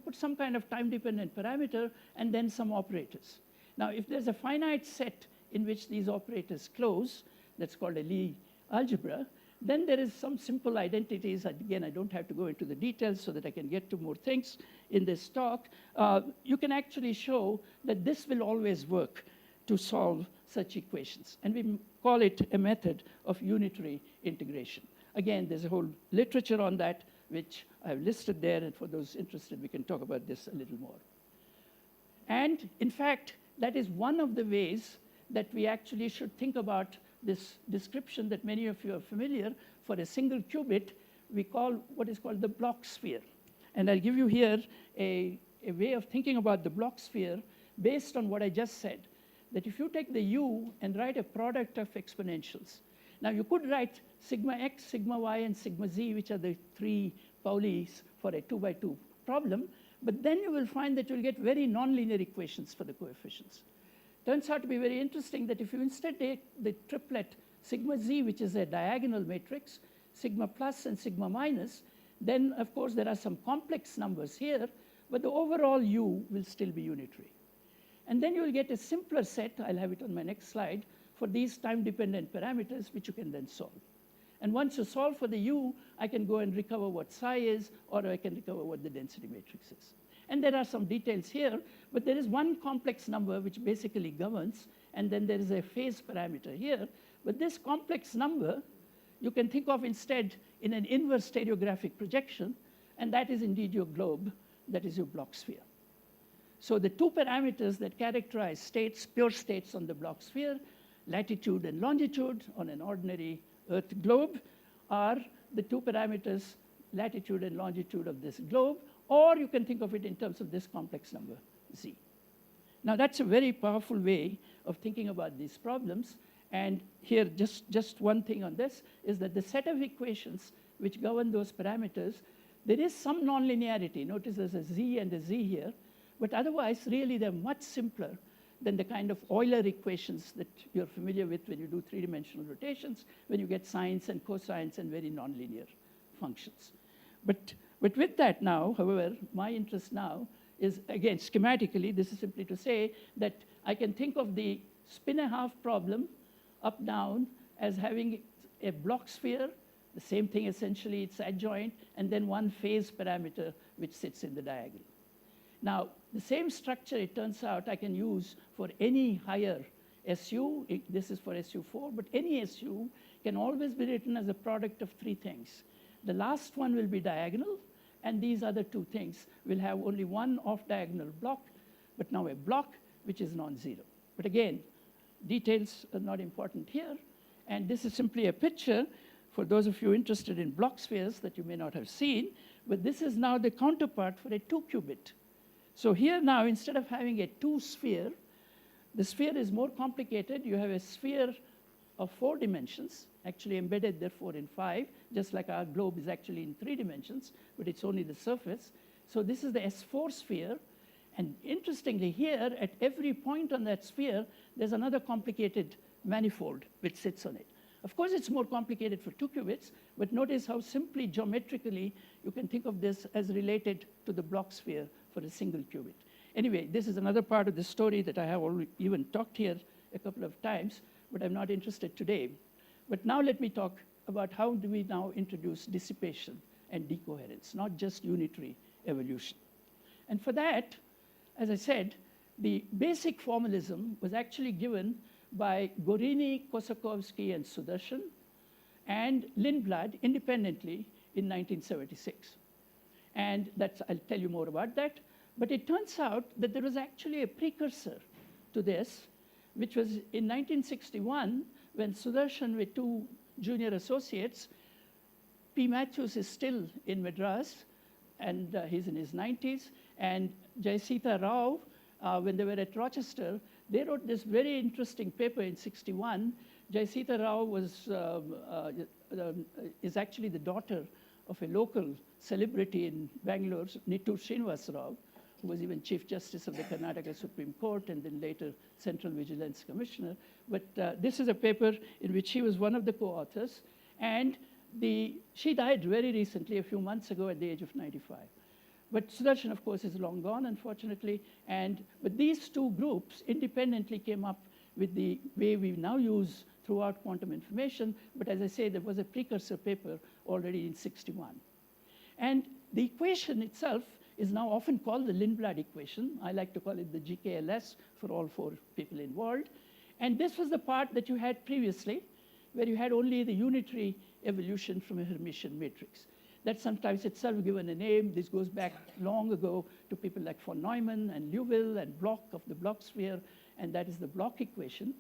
put some kind of time-dependent parameter and then some operators. Now, if there's a finite set in which these operators close, that's called a Lie algebra, then there is some simple identities. Again, I don't have to go into the details so that I can get to more things in this talk. You can actually show that this will always work to solve such equations. And we call it a method of unitary integration. Again, there's a whole literature on that, which I've listed there. And for those interested, we can talk about this a little more. And in fact, that is one of the ways that we actually should think about this description that many of you are familiar. For a single qubit, we call what is called the block sphere. And I'll give you here a way of thinking about the block sphere, based on what I just said, that if you take the u and write a product of exponentials, now you could write sigma x, sigma y, and sigma z, which are the 3 Pauli's for a 2 by 2 problem, but then you will find that you'll get very nonlinear equations for the coefficients. Turns out to be very interesting that if you instead take the triplet sigma z, which is a diagonal matrix, sigma plus and sigma minus, then of course there are some complex numbers here, but the overall u will still be unitary. And then you will get a simpler set, I'll have it on my next slide, for these time-dependent parameters, which you can then solve. And once you solve for the u, I can go and recover what psi is, or I can recover what the density matrix is. And there are some details here, but there is one complex number which basically governs, and then there is a phase parameter here. But this complex number, you can think of instead in an inverse stereographic projection, and that is indeed your globe, that is your Bloch sphere. So the 2 parameters that characterize states, pure states on the Bloch sphere, latitude and longitude on an ordinary Earth globe, are the 2 parameters, latitude and longitude of this globe, or you can think of it in terms of this complex number, z. Now that's a very powerful way of thinking about these problems, and here just one thing on this is that the set of equations which govern those parameters, there is some nonlinearity. Notice there's a z and a z here, but otherwise really they're much simpler than the kind of Euler equations that you're familiar with when you do 3-dimensional rotations, when you get sines and cosines and very nonlinear functions. But with that now, however, my interest now is, again, schematically, this is simply to say that I can think of the spin-a-half problem up-down as having a Bloch sphere, the same thing essentially, it's adjoint, and then one phase parameter which sits in the diagonal. Now, the same structure, it turns out, I can use for any higher SU. This is for SU4, but any SU can always be written as a product of 3 things. The last one will be diagonal, and these other 2 things will have only one off-diagonal block, but now a block which is non-zero. But again, details are not important here, and this is simply a picture for those of you interested in Bloch spheres that you may not have seen, but this is now the counterpart for a 2-qubit. So here now, instead of having a 2-sphere, the sphere is more complicated. You have a sphere of 4 dimensions, actually embedded therefore in 5, just like our globe is actually in 3 dimensions, but it's only the surface. So this is the S4 sphere. And interestingly here, at every point on that sphere, there's another complicated manifold which sits on it. Of course, it's more complicated for 2 qubits, but notice how simply geometrically you can think of this as related to the Bloch sphere for a single qubit. Anyway, this is another part of the story that I have already even talked here a couple of times, but I'm not interested today. But now let me talk about how do we now introduce dissipation and decoherence, not just unitary evolution. And for that, as I said, the basic formalism was actually given by Gorini, Kosakovsky, and Sudarshan, and Lindblad independently in 1976. And I'll tell you more about that. But it turns out that there was actually a precursor to this, which was in 1961, when Sudarshan with 2 junior associates, P. Matthews is still in Madras, and he's in his 90s, and Jayasita Rao, when they were at Rochester, they wrote this very interesting paper in 61. Jayasita Rao is actually the daughter of a local celebrity in Bangalore, Nittur Srinivas Rao, who was even Chief Justice of the Karnataka Supreme Court and then later Central Vigilance Commissioner. But this is a paper in which she was one of the co-authors. And she died very recently, a few months ago, at the age of 95. But Sudarshan, of course, is long gone, unfortunately. But these 2 groups independently came up with the way we now use throughout quantum information. But as I say, there was a precursor paper already in 61. And the equation itself is now often called the Lindblad equation. I like to call it the GKLS for all 4 people involved. And this was the part that you had previously, where you had only the unitary evolution from a Hermitian matrix. That's sometimes itself given a name. This goes back long ago to people like von Neumann and Liouville and Bloch of the Bloch sphere, and that is the Bloch equation.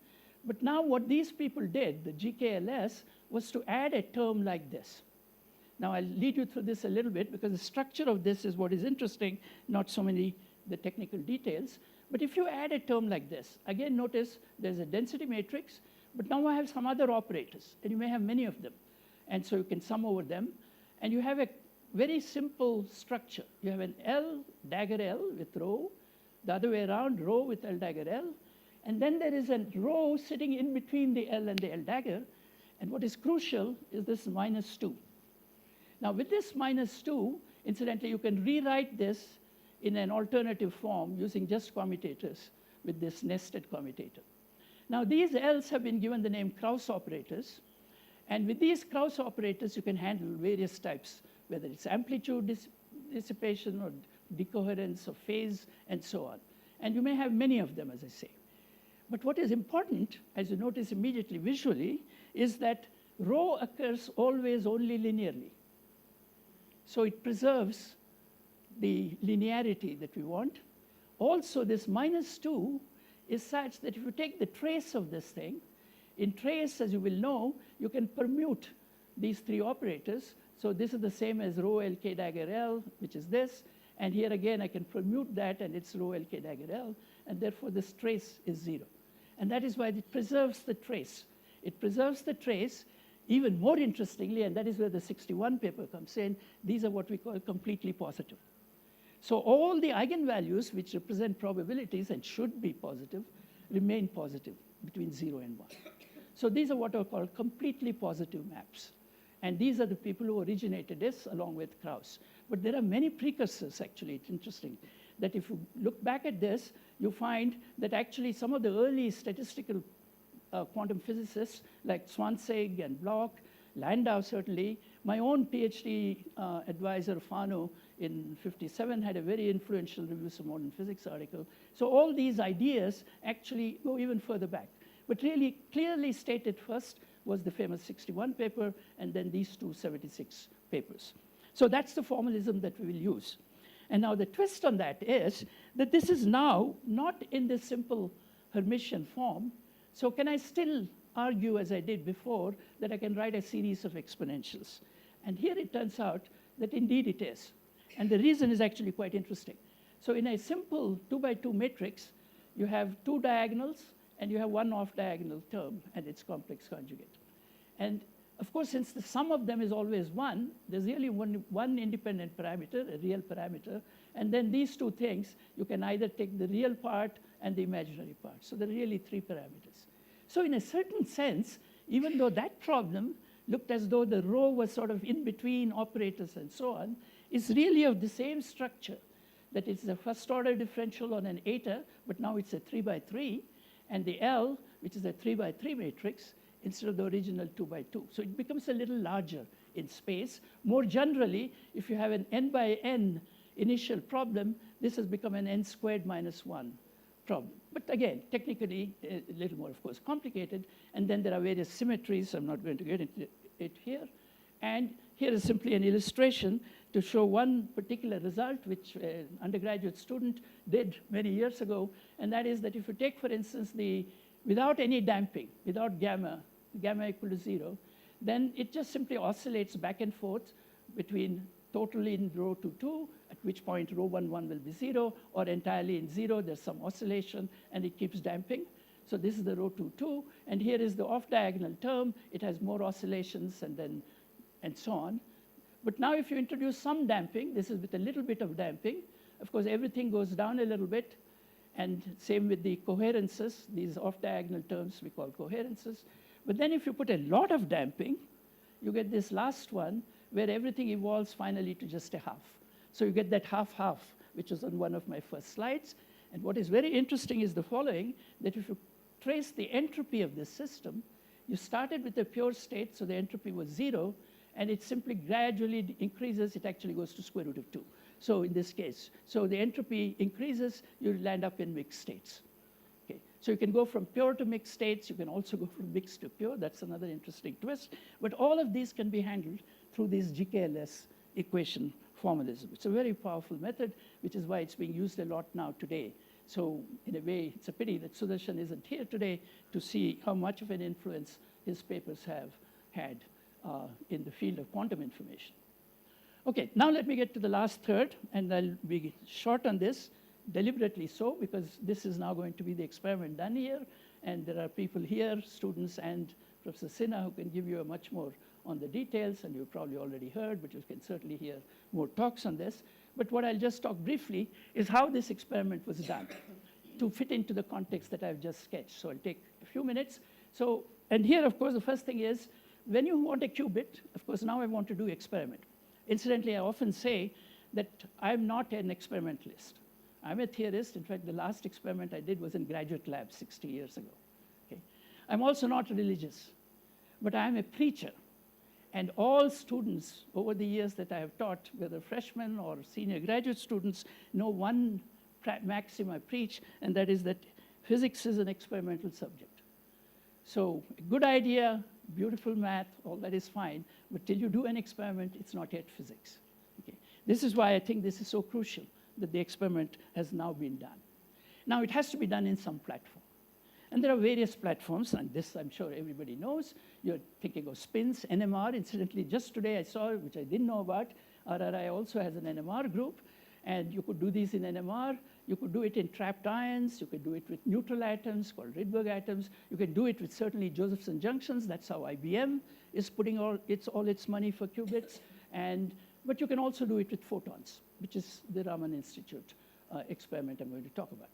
But now what these people did, the GKLS, was to add a term like this. Now I'll lead you through this a little bit because the structure of this is what is interesting, not so many the technical details. But if you add a term like this, again notice there's a density matrix, but now I have some other operators, and you may have many of them. And so you can sum over them, and you have a very simple structure. You have an L dagger L with rho, the other way around, rho with L dagger L, and then there is a rho sitting in between the L and the L dagger, and what is crucial is this -2. Now with this -2, incidentally, you can rewrite this in an alternative form using just commutators with this nested commutator. Now these L's have been given the name Krauss operators, and with these Krauss operators you can handle various types, whether it's amplitude dissipation or decoherence or phase and so on. And you may have many of them, as I say. But what is important, as you notice immediately visually, is that rho occurs always only linearly. So it preserves the linearity that we want. Also, this -2 is such that if you take the trace of this thing, in trace, as you will know, you can permute these three operators. So this is the same as rho L k dagger L, which is this. And here again, I can permute that, and it's rho L k dagger L. And therefore, this trace is 0. And that is why it preserves the trace. It preserves the trace. Even more interestingly, and that is where the 61 paper comes in, these are what we call completely positive. So all the eigenvalues, which represent probabilities and should be positive, remain positive between 0 and 1. So these are what are called completely positive maps. And these are the people who originated this, along with Krauss. But there are many precursors, actually. It's interesting that if you look back at this, you find that actually some of the early statistical quantum physicists, like Swansig and Bloch, Landau certainly, my own PhD advisor, Fano, in '57 had a very influential Reviews of Modern Physics article. So all these ideas actually go even further back. But really clearly stated first was the famous 61 paper, and then these two 76 papers. So that's the formalism that we will use. And now the twist on that is that this is now not in this simple Hermitian form. So can I still argue, as I did before, that I can write a series of exponentials? And here it turns out that indeed it is. And the reason is actually quite interesting. So in a simple 2 by 2 matrix, you have two diagonals, and you have one off-diagonal term and its complex conjugate. And of course, since the sum of them is always 1, there's really one independent parameter, a real parameter. And then these two things, you can either take the real part and the imaginary part. So there are really 3 parameters. So in a certain sense, even though that problem looked as though the rho was sort of in between operators and so on, is really of the same structure, that it's a first-order differential on an eta, but now it's a 3 by 3, and the L, which is a 3 by 3 matrix, instead of the original 2 by 2. So it becomes a little larger in space. More generally, if you have an n by n initial problem, this has become an n squared minus 1 problem. But again, technically, a little more, of course, complicated. And then there are various symmetries. I'm not going to get into it here. And here is simply an illustration to show one particular result, which an undergraduate student did many years ago. And that is that if you take, for instance, without any damping, without gamma equal to 0, then it just simply oscillates back and forth between totally in rho 2, at which point rho 1 will be 0, or entirely in 0, there's some oscillation, and it keeps damping. So this is the rho 2, and here is the off-diagonal term. It has more oscillations and so on. But now if you introduce some damping, this is with a little bit of damping. Of course, everything goes down a little bit, and same with the coherences. These off-diagonal terms we call coherences. But then if you put a lot of damping, you get this last one, where everything evolves finally to just a half. So you get that half-half, which was on one of my first slides. And what is very interesting is the following, that if you trace the entropy of this system, you started with a pure state, so the entropy was 0, and it simply gradually increases. It actually goes to square root of 2. So in this case, so the entropy increases, you land up in mixed states. Okay. So you can go from pure to mixed states. You can also go from mixed to pure. That's another interesting twist. But all of these can be handled through this GKLS equation formalism. It's a very powerful method, which is why it's being used a lot now today. So in a way, it's a pity that Sudarshan isn't here today to see how much of an influence his papers have had in the field of quantum information. Okay, now let me get to the last third, and I'll be short on this deliberately so, because this is now going to be the experiment done here, and there are people here, students and Professor Sinha, who can give you a much more on the details, and you've probably already heard, but you can certainly hear more talks on this. But what I'll just talk briefly is how this experiment was done to fit into the context that I've just sketched. So I'll take a few minutes. So, and here, of course, the first thing is, when you want a qubit, of course, now I want to do experiment. Incidentally, I often say that I'm not an experimentalist. I'm a theorist. In fact, the last experiment I did was in graduate lab 60 years ago. Okay? I'm also not religious, but I'm a preacher. And all students over the years that I have taught, whether freshmen or senior graduate students, know one maxim I preach, and that is that physics is an experimental subject. So a good idea, beautiful math, all that is fine, but till you do an experiment, it's not yet physics. Okay? This is why I think this is so crucial, that the experiment has now been done. Now, it has to be done in some platform. And there are various platforms, and this I'm sure everybody knows. You're thinking of spins, NMR. Incidentally, just today I saw, which I didn't know about, RRI also has an NMR group, and you could do these in NMR. You could do it in trapped ions. You could do it with neutral atoms called Rydberg atoms. You can do it with certainly Josephson junctions. That's how IBM is putting all its money for qubits. But you can also do it with photons, which is the Raman Institute experiment I'm going to talk about.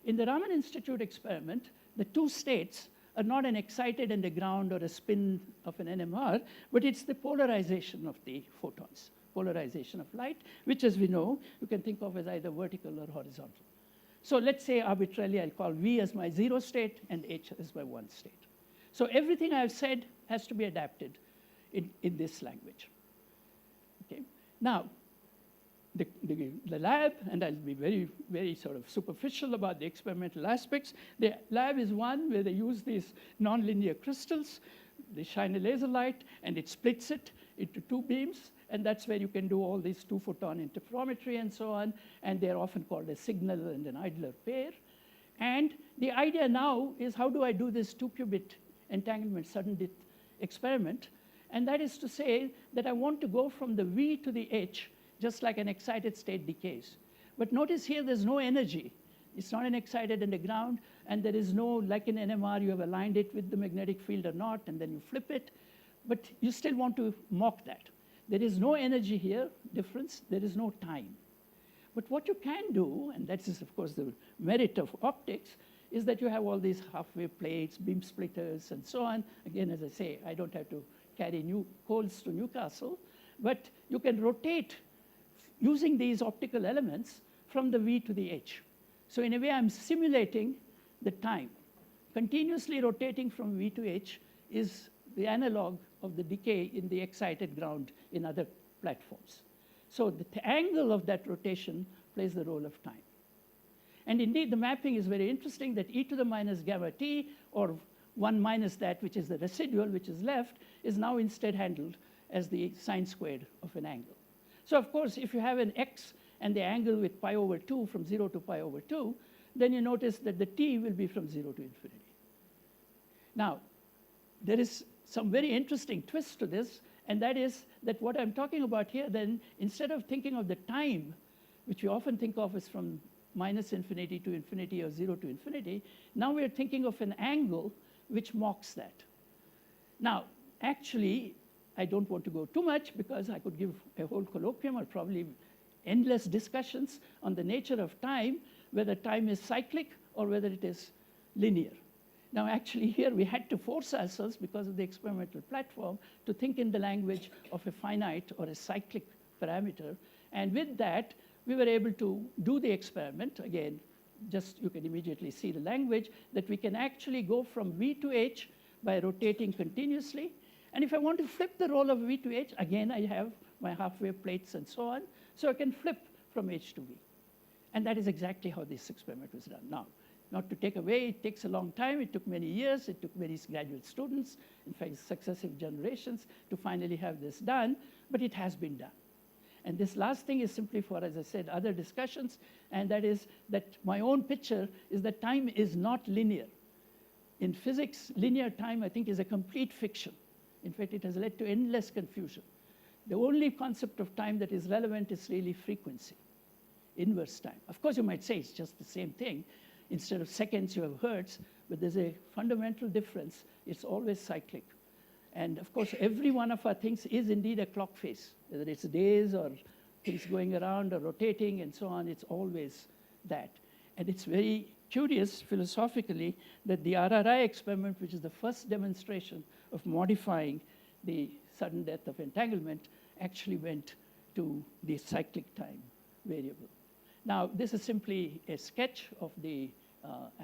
In the Raman Institute experiment, the two states are not an excited and a ground or a spin of an NMR, but it's the polarization of the photons, polarization of light, which, as we know, you can think of as either vertical or horizontal. So let's say arbitrarily I'll call V as my 0 state and H as my 1 state. So everything I've said has to be adapted in this language. Okay. Now, the lab, and I'll be very, very sort of superficial about the experimental aspects. The lab is one where they use these nonlinear crystals. They shine a laser light, and it splits it into two beams, and that's where you can do all these two-photon interferometry and so on, and they're often called a signal and an idler pair. And the idea now is, how do I do this 2-qubit entanglement sudden death experiment? And that is to say that I want to go from the V to the H, just like an excited state decays. But notice here there's no energy. It's not an excited and a ground, and there is no, like in NMR, you have aligned it with the magnetic field or not, and then you flip it. But you still want to mock that. There is no energy here, difference. There is no time. But what you can do, and that is, of course, the merit of optics, is that you have all these half-wave plates, beam splitters, and so on. Again, as I say, I don't have to carry new coals to Newcastle, but you can rotate using these optical elements from the V to the H. So in a way, I'm simulating the time. Continuously rotating from V to H is the analog of the decay in the excited ground in other platforms. So the angle of that rotation plays the role of time. And indeed, the mapping is very interesting, that e to the minus gamma t, or 1 minus that, which is the residual, which is left, is now instead handled as the sine squared of an angle. So of course, if you have an x and the angle with pi over 2 from 0 to pi over 2, then you notice that the t will be from 0 to infinity. Now, there is some very interesting twist to this, and that is that what I'm talking about here, then, instead of thinking of the time, which we often think of as from minus infinity to infinity or 0 to infinity, now we're thinking of an angle which mocks that. Now, actually, I don't want to go too much, because I could give a whole colloquium or probably endless discussions on the nature of time, whether time is cyclic or whether it is linear. Now, actually, here we had to force ourselves, because of the experimental platform, to think in the language of a finite or a cyclic parameter. And with that, we were able to do the experiment. Again, just you can immediately see the language, that we can actually go from V to H by rotating continuously. And if I want to flip the role of V to H, again, I have my half-wave plates and so on. So I can flip from H to V. And that is exactly how this experiment was done. Now, not to take away, it takes a long time. It took many years. It took many graduate students, in fact, successive generations, to finally have this done. But it has been done. And this last thing is simply for, as I said, other discussions. And that is that my own picture is that time is not linear. In physics, linear time, I think, is a complete fiction. In fact, it has led to endless confusion. The only concept of time that is relevant is really frequency. inverse time. Of course, you might say it's just the same thing. Instead of seconds, you have hertz, but there's a fundamental difference. It's always cyclic. And of course, every one of our things is indeed a clock face, whether it's days or things going around or rotating and so on, it's always that. And it's very curious philosophically that the RRI experiment, which is the first demonstration of modifying the sudden death of entanglement, actually went to the cyclic time variable. Now, this is simply a sketch of the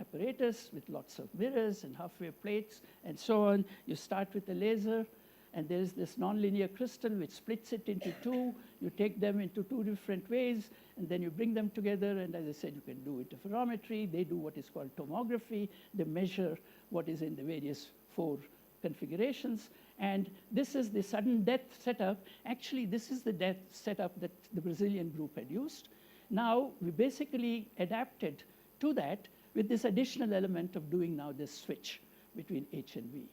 apparatus with lots of mirrors and half-wave plates and so on. You start with a laser, and there is this nonlinear crystal which splits it into two. You take them into two different ways, and then you bring them together. And as I said, you can do interferometry. They do what is called tomography. They measure what is in the various 4 configurations. And this is the sudden death setup. Actually, this is the death setup that the Brazilian group had used. Now, we basically adapted to that with this additional element of doing now this switch between H and V.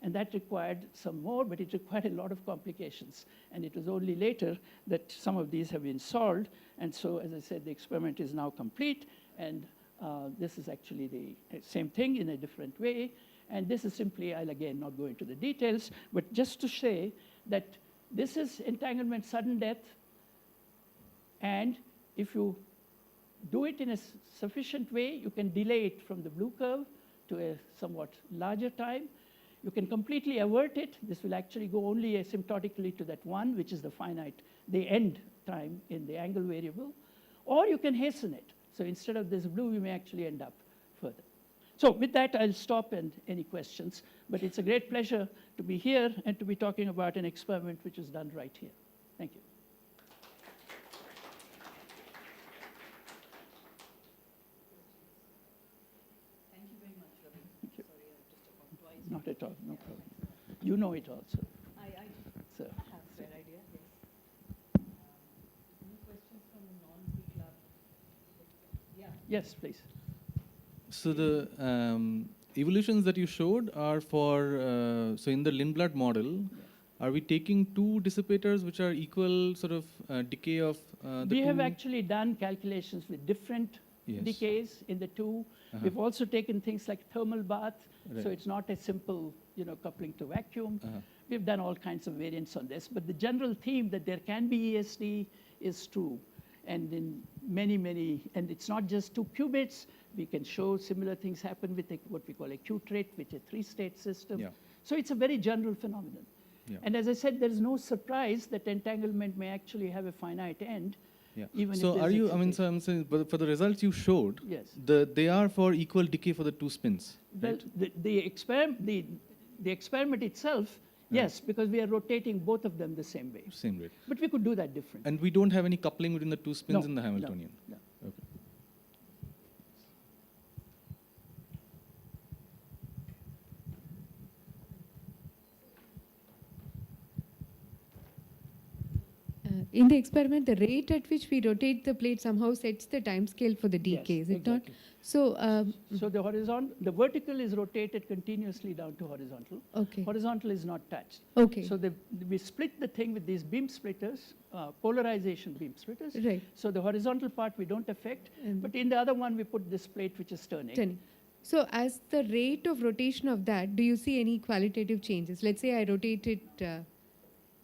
And that required some more, but it required a lot of complications. And it was only later that some of these have been solved. And so, as I said, the experiment is now complete. And this is actually the same thing in a different way. And this is simply, I'll again not go into the details, but just to say that this is entanglement sudden death. And if you do it in a sufficient way, you can delay it from the blue curve to a somewhat larger time. You can completely avert it. This will actually go only asymptotically to that 1, which is the finite, the end time in the angle variable. Or you can hasten it. So instead of this blue, you may actually end up further. So with that, I'll stop and any questions. But it's a great pleasure to be here and to be talking about an experiment which is done right here. Thank you. Thank you very much, Ravi. Thank you. Sorry, I just talked twice. Not at all, no problem. You know it also. I So, have a fair idea, yes. Any questions from the non-pre-club? Yeah. yes, please. So the evolutions that you showed are for, so in the Lindblad model, are we taking 2 dissipators which are equal sort of decay of the We have two? actually done calculations with different Yes. decays in the 2. Uh-huh. We've also taken things like thermal bath, so Right. it's not a simple, coupling to vacuum. Uh-huh. We've done all kinds of variants on this, but the general theme that there can be ESD is true. And in many, many, and it's not just 2 qubits. We can show similar things happen with what we call a Q-trait, which is a 3-state system. Yeah. So it's a very general phenomenon. Yeah. And as I said, there's no surprise that entanglement may actually have a finite end. Yeah. Even if So there's are you, I mean, excitation. so I'm saying, but for the results you showed, Yes. they are for equal decay for the 2 spins, Well, right? the experiment itself, yes, because we are rotating both of them the same way. Same rate. But we could do that differently. And we don't have any coupling between the 2 spins No, in the no, Hamiltonian? no. Okay. In the experiment, the rate at which we rotate the plate somehow sets the time scale for the decay, Yes, is it not? exactly. So, So the vertical is rotated continuously down to horizontal. okay, Horizontal is not touched. okay, So we split the thing with these beam splitters, polarization beam splitters. right. So the horizontal part we don't affect, And but in the other one we put this plate which is turning. turning. So, as the rate of rotation of that, do you see any qualitative changes? Let's say I rotate it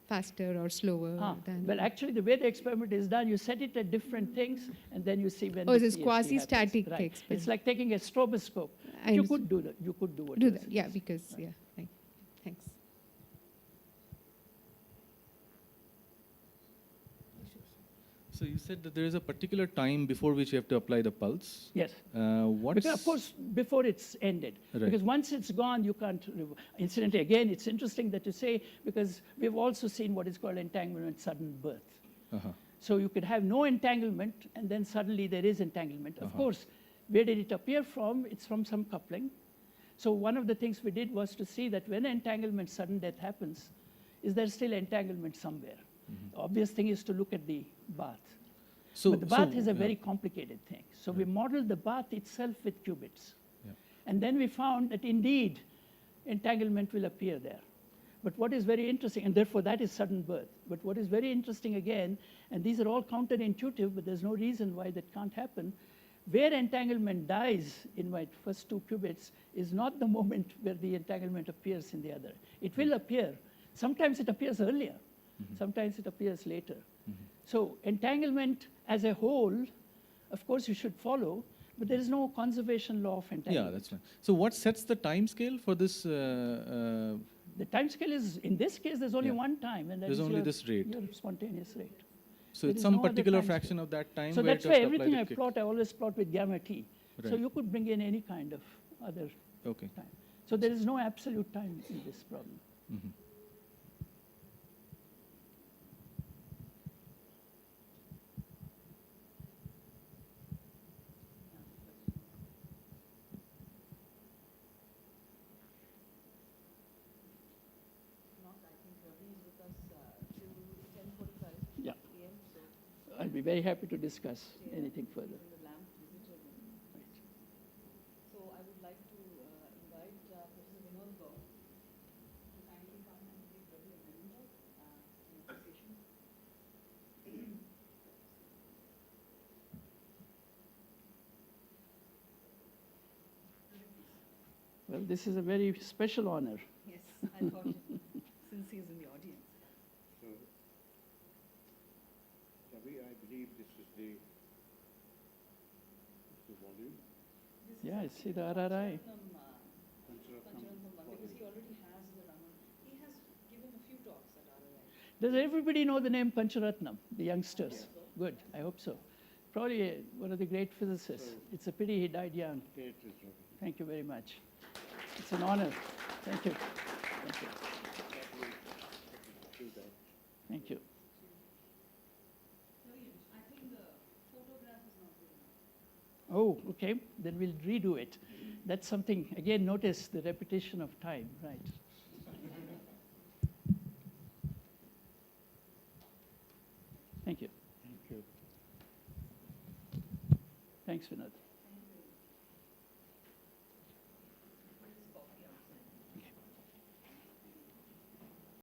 faster or slower than. Well, actually, the way the experiment is done, you set it at different things, and then you see when. Oh, the this CST quasi-static happens. Right. experiment. It's like taking a stroboscope. I You understand. could do that. You could do what Do you're that, yeah, suggesting. because, yeah, right. Thanks. So you said that there is a particular time before which you have to apply the pulse. Yes. What's Because, of course, before it's ended. Right. Because once it's gone, you can't. Incidentally, again, it's interesting that you say, because we've also seen what is called entanglement sudden birth. Uh-huh. So you could have no entanglement, and then suddenly there is entanglement. Of Uh-huh. course, where did it appear from? It's from some coupling. So one of the things we did was to see that when entanglement sudden death happens, is there still entanglement somewhere? The obvious thing is to look at the bath. But the bath is a very complicated thing. So we modeled the bath itself with qubits. Yeah. And then we found that indeed entanglement will appear there. But what is very interesting, and therefore that is sudden birth. But what is very interesting again, and these are all counterintuitive, but there's no reason why that can't happen. Where entanglement dies in my first 2 qubits is not the moment where the entanglement appears in the other. It will appear. Sometimes it appears earlier. Sometimes it appears later. So entanglement as a whole, of course, you should follow, but there is no conservation law of entanglement. Yeah, that's fine. So what sets the time scale for this? The time scale is, in this case, there's only Yeah. one time, and that There's is only your, this rate. your spontaneous rate. So There it's is some no other particular time fraction of that time. So where that's it why has to apply everything the I kick. plot, I always plot with gamma t. So Right. you could bring in any kind of other Okay. time. So there is no absolute time in this problem. Mhm. Yeah. I'll be very happy to discuss anything further. Right. So I would like to invite Professor Vinod Gaur to kindly come and give Ravi a memo in appreciation. Well, this is a very special honor. Yes, I thought it, since he is in the audience. So, Ravi, I believe this is the volume. Yeah, I see the RRI. Because he already has the Raman. He has given a few talks at RRI. Does everybody know the name Pancharatnam, the youngsters? Good, I hope so. Probably one of the great physicists. It's a pity he died young. Here it is, Ravi. Thank you very much. It's an honor. Thank you. Thank you. Do that. Thank you. I think the photograph is not good enough. Oh, okay. Then we'll redo it. That's something, again, notice the repetition of time, right? Thank you. Thank you. Thanks, Vinod.